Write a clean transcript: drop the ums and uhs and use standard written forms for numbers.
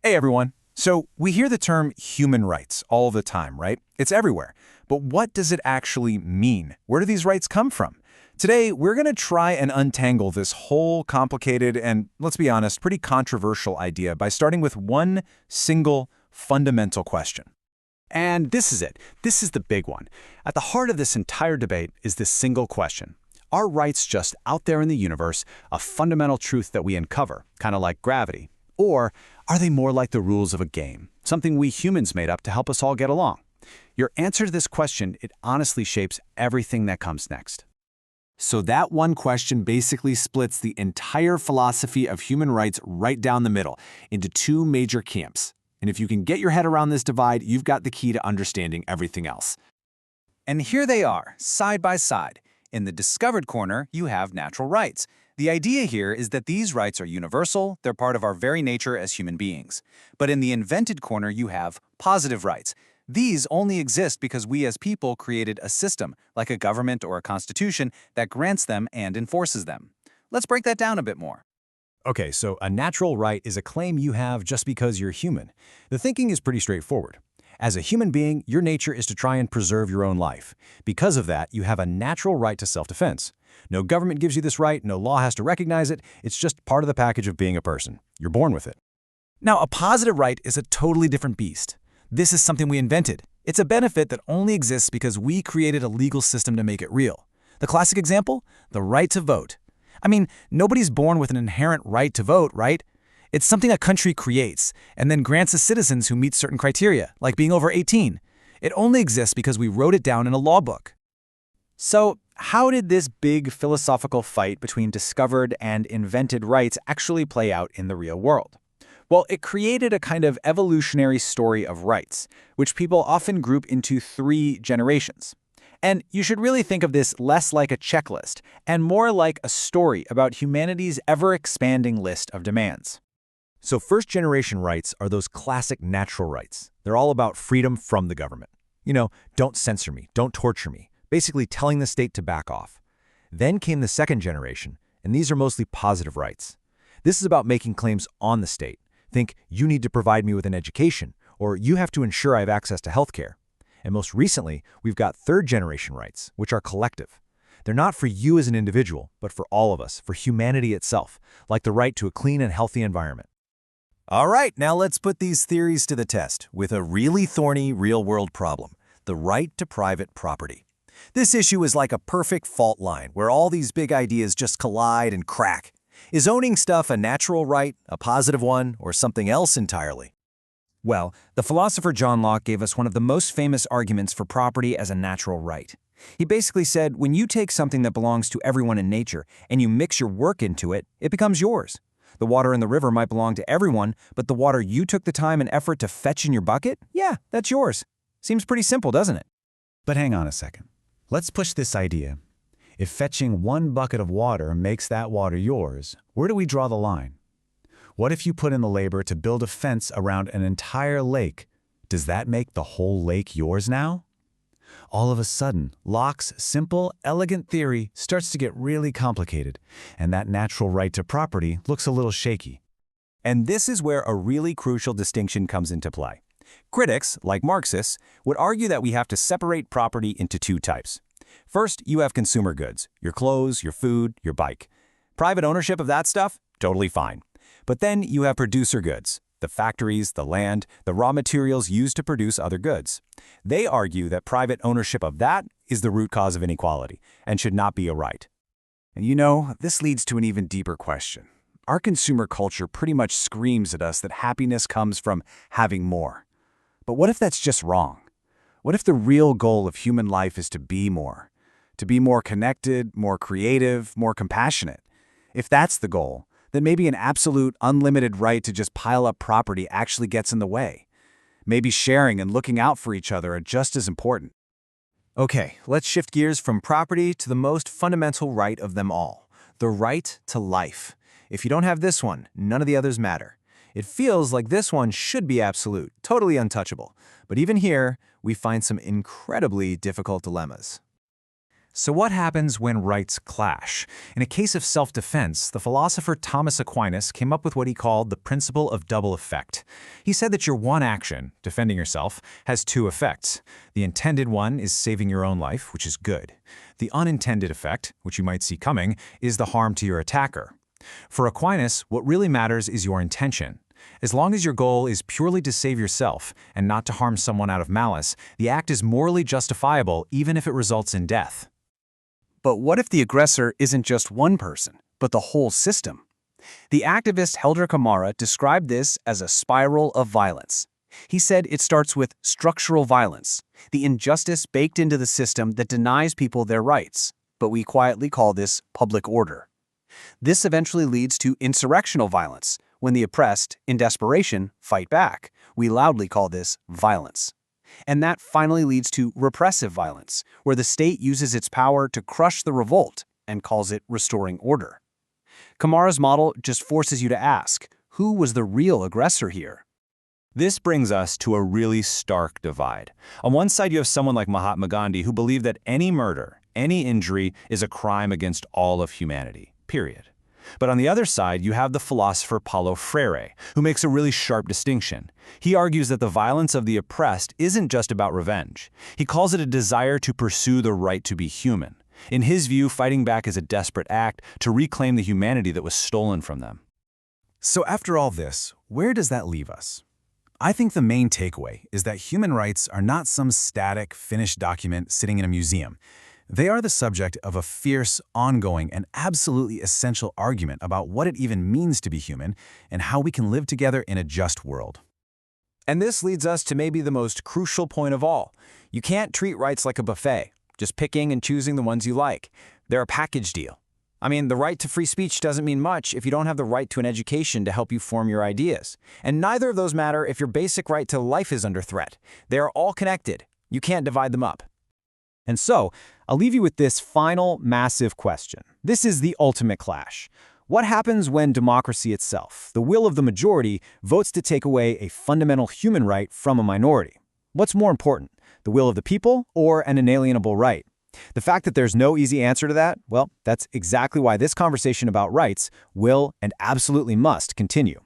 Hey everyone. So we hear the term human rights all the time, right? It's everywhere. But what does it actually mean? Where do these rights come from? Today, we're going to try and untangle this whole complicated and, let's be honest, pretty controversial idea by starting with one single fundamental question. And this is it. This is the big one. At the heart of this entire debate is this single question. Are rights just out there in the universe, a fundamental truth that we uncover, kind of like gravity? Or are they more like the rules of a game, something we humans made up to help us all get along? Your answer to this question, it honestly shapes everything that comes next. So that one question basically splits the entire philosophy of human rights right down the middle into two major camps. And if you can get your head around this divide, you've got the key to understanding everything else. And here they are, side by side. In the discovered corner, you have natural rights. The idea here is that these rights are universal, they're part of our very nature as human beings. But in the invented corner, you have positive rights. These only exist because we as people created a system, like a government or a constitution, that grants them and enforces them. Let's break that down a bit more. Okay, so a natural right is a claim you have just because you're human. The thinking is pretty straightforward. As a human being, your nature is to try and preserve your own life. Because of that, you have a natural right to self-defense. No government gives you this right, no law has to recognize it, it's just part of the package of being a person. You're born with it. Now, a positive right is a totally different beast. This is something we invented. It's a benefit that only exists because we created a legal system to make it real. The classic example? The right to vote. I mean, nobody's born with an inherent right to vote, right? It's something a country creates and then grants to citizens who meet certain criteria, like being over 18. It only exists because we wrote it down in a law book. So, how did this big philosophical fight between discovered and invented rights actually play out in the real world? Well, it created a kind of evolutionary story of rights, which people often group into 3 generations. And you should really think of this less like a checklist and more like a story about humanity's ever-expanding list of demands. So first-generation rights are those classic natural rights. They're all about freedom from the government. You know, don't censor me, don't torture me, basically telling the state to back off. Then came the second generation, and these are mostly positive rights. This is about making claims on the state. Think, you need to provide me with an education, or you have to ensure I have access to healthcare. And most recently, we've got third-generation rights, which are collective. They're not for you as an individual, but for all of us, for humanity itself, like the right to a clean and healthy environment. All right, now let's put these theories to the test with a really thorny real-world problem, the right to private property. This issue is like a perfect fault line where all these big ideas just collide and crack. Is owning stuff a natural right, a positive one, or something else entirely? Well, the philosopher John Locke gave us one of the most famous arguments for property as a natural right. He basically said, when you take something that belongs to everyone in nature and you mix your work into it, it becomes yours. The water in the river might belong to everyone, but the water you took the time and effort to fetch in your bucket? Yeah, that's yours. Seems pretty simple, doesn't it? But hang on a second. Let's push this idea. If fetching one bucket of water makes that water yours, where do we draw the line? What if you put in the labor to build a fence around an entire lake? Does that make the whole lake yours now? All of a sudden, Locke's simple, elegant theory starts to get really complicated, and that natural right to property looks a little shaky. And this is where a really crucial distinction comes into play. Critics, like Marxists, would argue that we have to separate property into 2 types. First, you have consumer goods, your clothes, your food, your bike. Private ownership of that stuff? Totally fine. But then you have producer goods, the factories, the land, the raw materials used to produce other goods. They argue that private ownership of that is the root cause of inequality and should not be a right. And you know, this leads to an even deeper question. Our consumer culture pretty much screams at us that happiness comes from having more. But what if that's just wrong? What if the real goal of human life is to be more? To be more connected, more creative, more compassionate? If that's the goal, then maybe an absolute, unlimited right to just pile up property actually gets in the way. Maybe sharing and looking out for each other are just as important. Okay, let's shift gears from property to the most fundamental right of them all, the right to life. If you don't have this one, none of the others matter. It feels like this one should be absolute, totally untouchable. But even here, we find some incredibly difficult dilemmas. So what happens when rights clash? In a case of self-defense, the philosopher Thomas Aquinas came up with what he called the principle of double effect. He said that your one action, defending yourself, has two effects. The intended one is saving your own life, which is good. The unintended effect, which you might see coming, is the harm to your attacker. For Aquinas, what really matters is your intention. As long as your goal is purely to save yourself and not to harm someone out of malice, the act is morally justifiable even if it results in death. But what if the aggressor isn't just one person, but the whole system? The activist Helder Camara described this as a spiral of violence. He said it starts with structural violence, the injustice baked into the system that denies people their rights, but we quietly call this public order. This eventually leads to insurrectional violence. When the oppressed, in desperation, fight back, we loudly call this violence. And that finally leads to repressive violence, where the state uses its power to crush the revolt and calls it restoring order. Camara's model just forces you to ask, who was the real aggressor here? This brings us to a really stark divide. On one side, you have someone like Mahatma Gandhi who believed that any murder, any injury is a crime against all of humanity, period. But on the other side, you have the philosopher Paulo Freire, who makes a really sharp distinction. He argues that the violence of the oppressed isn't just about revenge. He calls it a desire to pursue the right to be human. In his view, fighting back is a desperate act to reclaim the humanity that was stolen from them. So after all this, where does that leave us? I think the main takeaway is that human rights are not some static, finished document sitting in a museum. They are the subject of a fierce, ongoing, and absolutely essential argument about what it even means to be human and how we can live together in a just world. And this leads us to maybe the most crucial point of all. You can't treat rights like a buffet, just picking and choosing the ones you like. They're a package deal. I mean, the right to free speech doesn't mean much if you don't have the right to an education to help you form your ideas. And neither of those matter if your basic right to life is under threat. They are all connected. You can't divide them up. And so, I'll leave you with this final, massive question. This is the ultimate clash. What happens when democracy itself, the will of the majority, votes to take away a fundamental human right from a minority? What's more important, the will of the people or an inalienable right? The fact that there's no easy answer to that, well, that's exactly why this conversation about rights will and absolutely must continue.